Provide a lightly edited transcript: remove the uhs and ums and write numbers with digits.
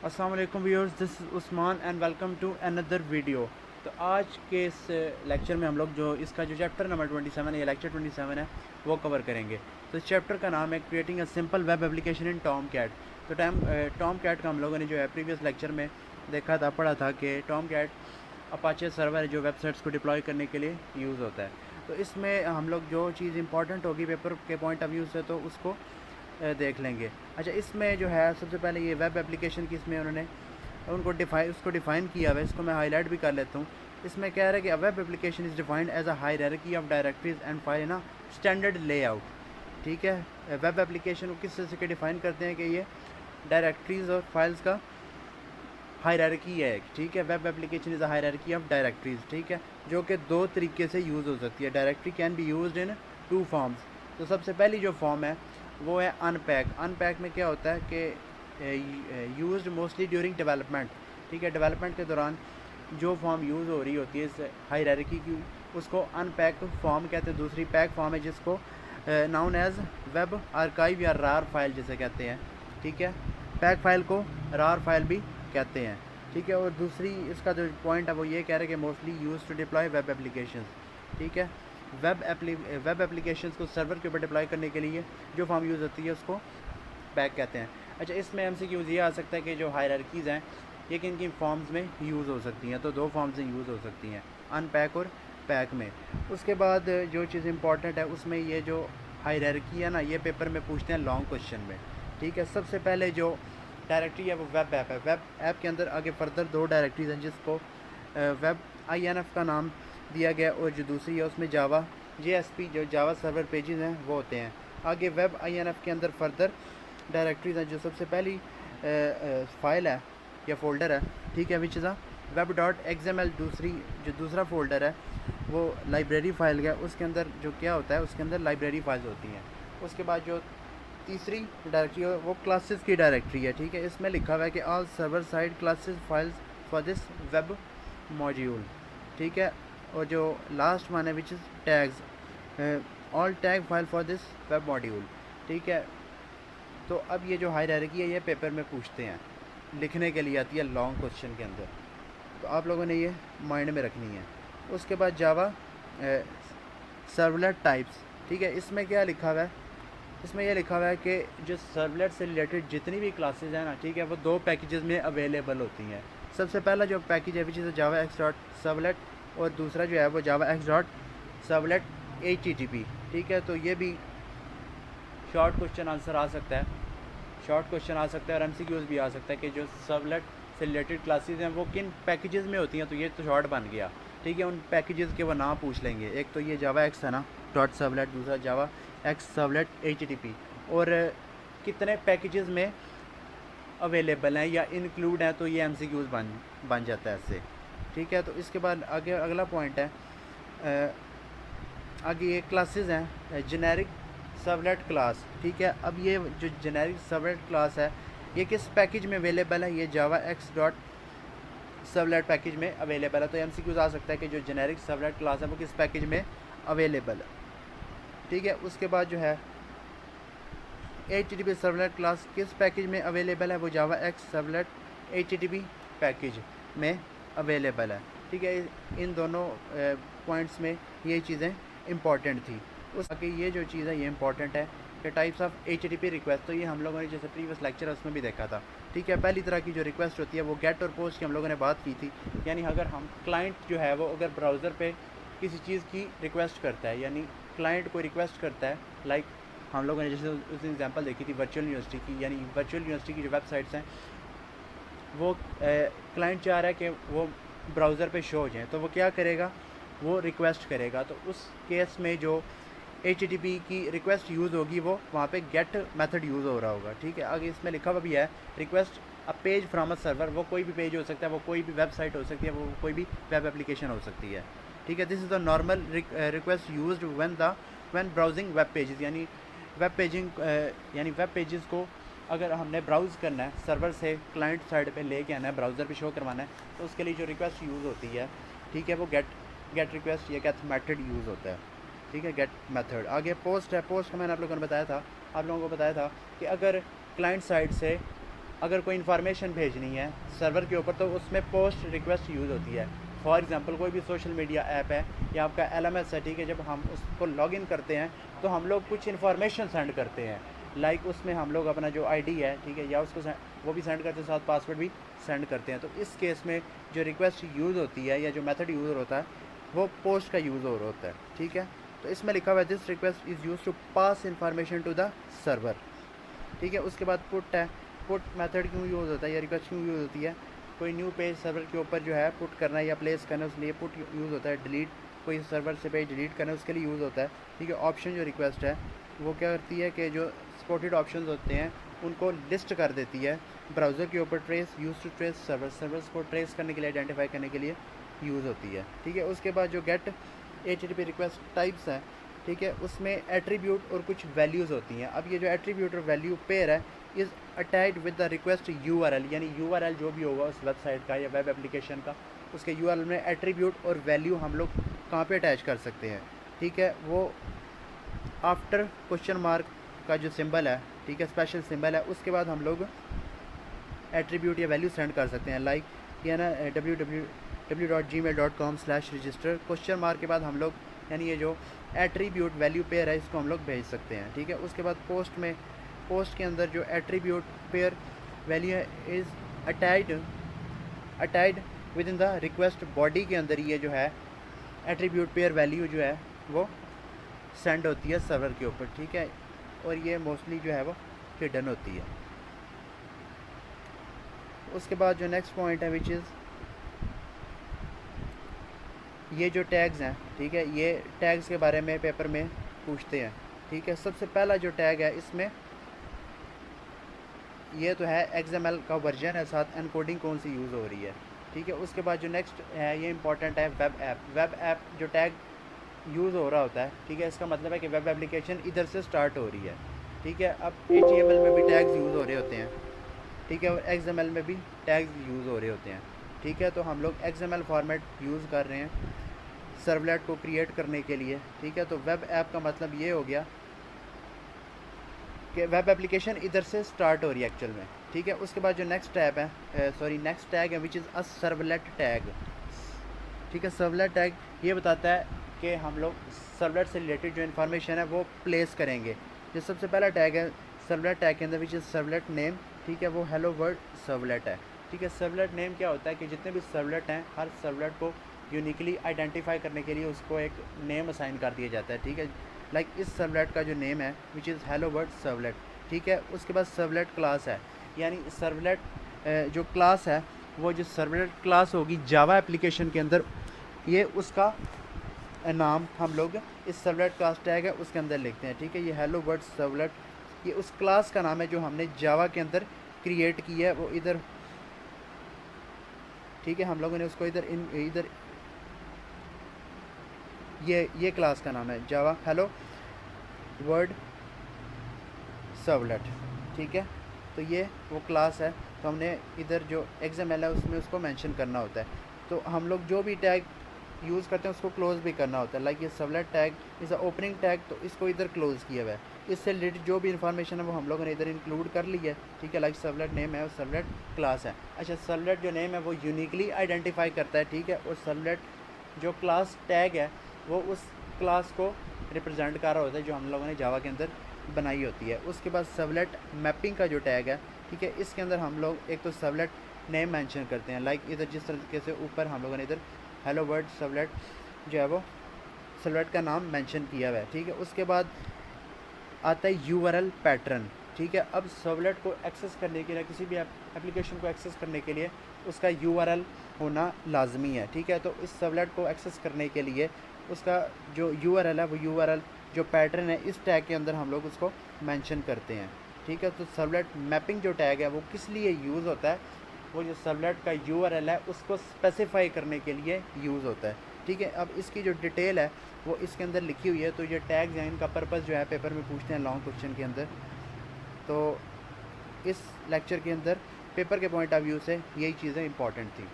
अस्सलाम वालेकुम viewers, this is Usman and welcome to another video. तो आज के इस लेक्चर में हम लोग जो इसका जो चैप्टर नंबर 27 है या लेक्चर 27 है वो कवर करेंगे। तो इस चैप्टर का नाम है creating a simple web application in Tomcat. तो टॉम कैट का हम लोगों ने जो है प्रीवियस लेक्चर में देखा था, पढ़ा था कि टॉम कैट अपाचे सर्वर है जो वेबसाइट्स को डिप्लॉय करने के लिए यूज़ होता है। तो इसमें हम लोग जो चीज़ इंपॉर्टेंट होगी पेपर के पॉइंट ऑफ व्यू से तो उसको देख लेंगे। अच्छा, इसमें जो है सबसे पहले ये वेब एप्लीकेशन की इसमें उन्होंने उसको डिफ़ाइन किया हुआ है। इसको मैं हाईलाइट भी कर लेता हूँ। इसमें कह रहा है कि a web application is defined as a hierarchy of directories and file in a standard layout. ठीक है, वेब एप्लीकेशन को किस तरह से डिफ़ाइन करते हैं कि ये डायरेक्टरीज और फाइल्स का हायरार्की है। ठीक है, web application is a hierarchy of directories. ठीक है, जो कि दो तरीके से यूज़ हो सकती है। Directory can be used in two forms. तो सबसे पहली जो फॉर्म है वो है अनपैक। अनपैक में क्या होता है कि यूज्ड मोस्टली ड्यूरिंग डेवलपमेंट। ठीक है, डेवलपमेंट के दौरान जो फॉर्म यूज़ हो रही होती है इस हायरार्की की, उसको अनपैक फॉर्म कहते हैं। दूसरी पैक फॉर्म है जिसको नाउन एज वेब आर्काइव या रार फाइल जिसे कहते हैं। ठीक है, पैक फाइल को रार फाइल भी कहते हैं। ठीक है, और दूसरी इसका जो पॉइंट है वो ये कह रहे हैं कि mostly use to deploy web application. ठीक है, वेब एप्लीकेशंस को सर्वर के ऊपर डिप्लॉय करने के लिए जो फॉर्म यूज़ होती है उसको पैक कहते हैं। अच्छा, इसमें एमसीक्यूज़ ये आ सकता है कि जो हायरार्कीज़ हैं ये किन किन फॉर्म्स में यूज़ हो सकती हैं। तो दो फॉर्म्स में यूज़ हो सकती हैं, अनपैक और पैक में। उसके बाद जो चीज़ इंपॉर्टेंट है उसमें ये जो हायरार्की है ना, ये पेपर में पूछते हैं लॉन्ग क्वेश्चन में। ठीक है, सबसे पहले जो डायरेक्टरी है वो वेब ऐप है। वेब ऐप के अंदर आगे फर्दर दो डायरेक्टरीज हैं जिसको वेब INF का नाम दिया गया, और जो दूसरी है उसमें जावा JSP जो जावा सर्वर पेजेस हैं वो होते हैं। आगे वेब INF के अंदर फर्दर डायरेक्टरीज हैं। जो सबसे पहली फाइल है या फोल्डर है, ठीक है, विच इज़ अ web.xml। दूसरा फोल्डर है वो लाइब्रेरी फाइल का, उसके अंदर जो क्या होता है उसके अंदर लाइब्रेरी फाइल्स होती हैं। उसके बाद जो तीसरी डायरेक्टरी है वो क्लासेस की डायरेक्टरी है। ठीक है, इसमें लिखा हुआ है कि all server side classes files for this web module. ठीक है, और जो लास्ट वन है which is tags, all tag file for this web module. ठीक है, तो अब ये जो हायरार्की है ये पेपर में पूछते हैं, लिखने के लिए आती है लॉन्ग क्वेश्चन के अंदर। तो आप लोगों ने ये माइंड में रखनी है। उसके बाद जावा सर्वलेट टाइप्स। ठीक है, इसमें क्या लिखा हुआ है, इसमें यह लिखा हुआ है कि जो सर्वलेट से रिलेटेड जितनी भी क्लासेज हैं ना, ठीक है, वो दो पैकेजेस में अवेलेबल होती हैं। सबसे पहला जो पैकेज है which is Java x dot servlet, और दूसरा जो है वो जावा एक्स डॉट सर्वलेट HTTP। ठीक है, तो ये भी शॉर्ट क्वेश्चन आंसर आ सकता है, शॉर्ट क्वेश्चन आ सकता है और MCQs भी आ सकता है कि जो सर्वलेट से रिलेटेड क्लासेज हैं वो किन पैकेजेस में होती हैं। तो ये तो शॉर्ट बन गया। ठीक है, उन पैकेजेस के वो नाम पूछ लेंगे। एक तो ये जावा एक्स है ना डॉट सर्वलेट, दूसरा जावा एक्स सर्वलेट HTTP, और कितने पैकेजेस में अवेलेबल हैं या इंक्लूड हैं। तो ये MCQs बन जाता है इससे। ठीक है, तो इसके बाद आगे अगला पॉइंट है, आगे ये क्लासेस हैं जेनेरिक सर्वलेट क्लास। ठीक है, अब ये जो जेनेरिक सर्वलेट क्लास है ये किस पैकेज में अवेलेबल है, ये जावा एक्स डॉट सर्वलेट पैकेज में अवेलेबल है। तो MCQs आ सकता है कि जो जेनेरिक सर्वलेट क्लास है वो किस पैकेज में अवेलेबल है। ठीक है, उसके बाद जो है HTTP सर्वलेट क्लास किस पैकेज में अवेलेबल है, वो जावा एक्स सर्वलेट HTTP पैकेज में अवेलेबल है। ठीक है, इन दोनों पॉइंट्स में ये चीज़ें इंपॉर्टेंट थी। उस आगे ये जो चीज़ है ये इंपॉर्टेंट है कि टाइप्स ऑफ HTTP रिक्वेस्ट। तो ये हम लोगों ने जैसे प्रीवियस लेक्चर है उसमें भी देखा था। ठीक है, पहली तरह की जो रिक्वेस्ट होती है वो गेट और पोस्ट की हम लोगों ने बात की थी। यानी अगर हम क्लाइंट जो है वो अगर ब्राउज़र पे किसी चीज़ की रिक्वेस्ट करता है, यानी क्लाइंट को रिक्वेस्ट करता है, लाइक हम लोगों ने जैसे उस एग्जांपल देखी थी वर्चुअल यूनिवर्सिटी की, यानी वर्चुअल यूनिवर्सिटी की जो वेबसाइट्स हैं वो क्लाइंट चाह रहा है कि वो ब्राउज़र पे शो हो जाए, तो वो क्या करेगा, वो रिक्वेस्ट करेगा। तो उस केस में जो HTTP की रिक्वेस्ट यूज़ होगी वो वहाँ पे गेट मेथड यूज़ हो रहा होगा। ठीक है, आगे इसमें लिखा हुआ भी है request a page from a server. वो कोई भी पेज हो सकता है, वो कोई भी वेबसाइट हो सकती है, वो कोई भी वेब एप्लीकेशन हो सकती है। ठीक है, this is the normal request used when browsing web pages. यानी वेब पेजेस को अगर हमने ब्राउज़ करना है, सर्वर से क्लाइंट साइड पे लेके आना है, ब्राउज़र पे शो करवाना है, तो उसके लिए जो रिक्वेस्ट यूज़ होती है, ठीक है, वो गेट रिक्वेस्ट या गेट मेथड यूज़ होता है। ठीक है, गेट मेथड। आगे पोस्ट है। पोस्ट का मैंने आप लोगों को बताया था कि अगर क्लाइंट साइड से अगर कोई इन्फॉर्मेशन भेजनी है सर्वर के ऊपर तो उसमें पोस्ट रिक्वेस्ट यूज़ होती है। फॉर एग्ज़ाम्पल कोई भी सोशल मीडिया ऐप है या आपका LMS है, ठीक है, जब हम उसको लॉगिन करते हैं तो हम लोग कुछ इन्फॉर्मेशन सेंड करते हैं, लाइक उसमें हम लोग अपना जो ID है, ठीक है, या उसको वो भी सेंड करते हैं, साथ पासवर्ड भी सेंड करते हैं। तो इस केस में जो रिक्वेस्ट यूज़ होती है या जो मेथड यूज़ होता है वो पोस्ट का यूज़ हो होता है, ठीक है। तो इसमें लिखा हुआ है this request is use to pass information to the server, ठीक है। उसके बाद पुट है, पुट मेथड क्यों यूज़ होता है या रिक्वेस्ट क्यों यूज़ होती है, कोई न्यू पेज सर्वर के ऊपर जो है पुट करना है या प्लेस करना है उसके पुट यूज़ होता है। डिलीट, कोई सर्वर से पेज डिलीट करना है उसके लिए यूज़ होता है, ठीक है। ऑप्शन जो रिक्वेस्ट है वो क्या करती है कि जो सपोर्टेड ऑप्शंस होते हैं उनको लिस्ट कर देती है ब्राउज़र के ऊपर। Trace, use to trace servers को ट्रेस करने के लिए, आइडेंटिफाई करने के लिए यूज़ होती है, ठीक है। उसके बाद जो गेट HTTP रिक्वेस्ट टाइप्स हैं, ठीक है, उसमें एट्रीब्यूट और कुछ वैल्यूज़ होती हैं। अब ये जो एट्रीब्यूट और वैल्यू पेयर है is attached with the request URL, यानी URL जो भी होगा उस वेबसाइट का या वेब एप्लीकेशन का, उसके URL में एट्रीब्यूट और वैल्यू हम लोग कहाँ पे अटैच कर सकते हैं, ठीक है। वो आफ्टर क्वेश्चन मार्क का जो सिंबल है, ठीक है, स्पेशल सिंबल है, उसके बाद हम लोग एट्रीब्यूट या वैल्यू सेंड कर सकते हैं। लाइक ये ना www.gmail.com/register क्वेश्चन मार्क के बाद हम लोग, यानी ये जो एट्रीब्यूट वैल्यू पेयर है इसको हम लोग भेज सकते हैं, ठीक है। उसके बाद पोस्ट में, पोस्ट के अंदर जो एट्रीब्यूट पेयर वैल्यू है is attached with in the request body के अंदर ये जो है एट्रीब्यूट पेयर वैल्यू जो है वो सेंड होती है सर्वर के ऊपर, ठीक है। और ये मोस्टली जो है वो हिडन होती है। उसके बाद जो नेक्स्ट पॉइंट है विच इज़ ये जो टैग्स हैं, ठीक है, ये टैग्स के बारे में पेपर में पूछते हैं, ठीक है। सबसे पहला जो टैग है इसमें ये तो है XML का वर्जन है, साथ एनकोडिंग कौन सी यूज़ हो रही है, ठीक है। उसके बाद जो नेक्स्ट है ये इंपॉर्टेंट है वेब ऐप। वेब ऐप जो टैग यूज़ हो रहा होता है, ठीक है, इसका मतलब है कि वेब एप्लीकेशन इधर से स्टार्ट हो रही है, ठीक है। अब HTML में भी टैग्स यूज़ हो रहे होते हैं, ठीक है, और XML में भी टैग्स यूज़ हो रहे होते हैं, ठीक है। तो हम लोग XML फॉर्मेट यूज़ कर रहे हैं सर्वलेट को क्रिएट करने के लिए, ठीक है। तो वेब ऐप का मतलब ये हो गया कि वेब एप्लीकेशन इधर से स्टार्ट हो रही है एक्चुअल में, ठीक है। उसके बाद जो नेक्स्ट टैब है नेक्स्ट टैग है which is a servlet tag, ठीक है। सर्वलेट टैग ये बताता है कि हम लोग सर्वलेट से रिलेटेड जो इन्फॉर्मेशन है वो प्लेस करेंगे। जो सबसे पहला टैग है सर्वलेट टैग के अंदर विच इज़ सर्वलेट नेम, ठीक है, वो हेलो वर्ल्ड सर्वलेट है, ठीक है। सर्वलेट नेम क्या होता है कि जितने भी सर्वलेट हैं हर सर्वलेट को यूनिकली आइडेंटिफाई करने के लिए उसको एक नेम असाइन कर दिया जाता है, ठीक है। लाइक इस सर्वलेट का जो नेम है which is hello world servlet, ठीक है। उसके बाद सर्वलेट क्लास है, यानी सर्वलेट जो क्लास है वो जो सर्वलेट क्लास होगी जावा एप्लीकेशन के अंदर, ये उसका नाम हम लोग इस सर्वलेट क्लास टैग है उसके अंदर लिखते हैं, ठीक है। ये हेलो वर्ल्ड सर्वलेट ये उस क्लास का नाम है जो हमने जावा के अंदर क्रिएट की है, वो इधर, ठीक है, हम लोगों ने उसको इधर ये क्लास का नाम है जावा हेलो वर्ल्ड सर्वलेट, ठीक है। तो ये वो क्लास है, तो हमने इधर जो XML है उसमें उसको मेंशन करना होता है। तो हम लोग जो भी टैग यूज़ करते हैं उसको क्लोज भी करना होता है। लाइक ये servlet tag is a opening tag, तो इसको इधर क्लोज़ किया हुआ है। इससे रिलेटेड जो भी इन्फॉर्मेशन है वो हम लोगों ने इधर इंक्लूड कर ली है, ठीक है। लाइक सर्वलेट नेम है और सर्वलेट क्लास है। अच्छा, सर्वलेट जो नेम है वो यूनिकली आइडेंटिफाई करता है, ठीक है, और सर्वलेट जो क्लास टैग है वो उस क्लास को रिप्रेजेंट कर रहा होता है जो हम लोगों ने जावा के अंदर बनाई होती है। उसके बाद सर्वलेट मैपिंग का जो टैग है, ठीक है, इसके अंदर हम लोग एक तो सर्वलेट नेम मेंशन करते हैं, लाइक इधर जिस तरीके से ऊपर हम लोगों ने इधर हेलो वर्ल्ड सर्वलेट जो है वो सर्वलेट का नाम मेंशन किया हुआ है, ठीक है। उसके बाद आता है URL पैटर्न, ठीक है। अब सर्वलेट को एक्सेस करने के लिए, किसी भी एप्लीकेशन को एक्सेस करने के लिए उसका URL होना लाजमी है, ठीक है। तो इस सर्वलेट को एक्सेस करने के लिए उसका जो URL है वो URL जो पैटर्न है इस टैग के अंदर हम लोग उसको मेंशन करते हैं, ठीक है। तो सर्वलेट मैपिंग जो टैग है वो किस लिए यूज़ होता है, वो जो सर्वलेट का URL है उसको स्पेसिफाई करने के लिए यूज़ होता है, ठीक है। अब इसकी जो डिटेल है वो इसके अंदर लिखी हुई है। तो ये टैग्स हैं, इनका पर्पज़ जो है पेपर में पूछते हैं लॉन्ग क्वेश्चन के अंदर। तो इस लेक्चर के अंदर पेपर के पॉइंट ऑफ व्यू से यही चीज़ें इंपॉर्टेंट थी।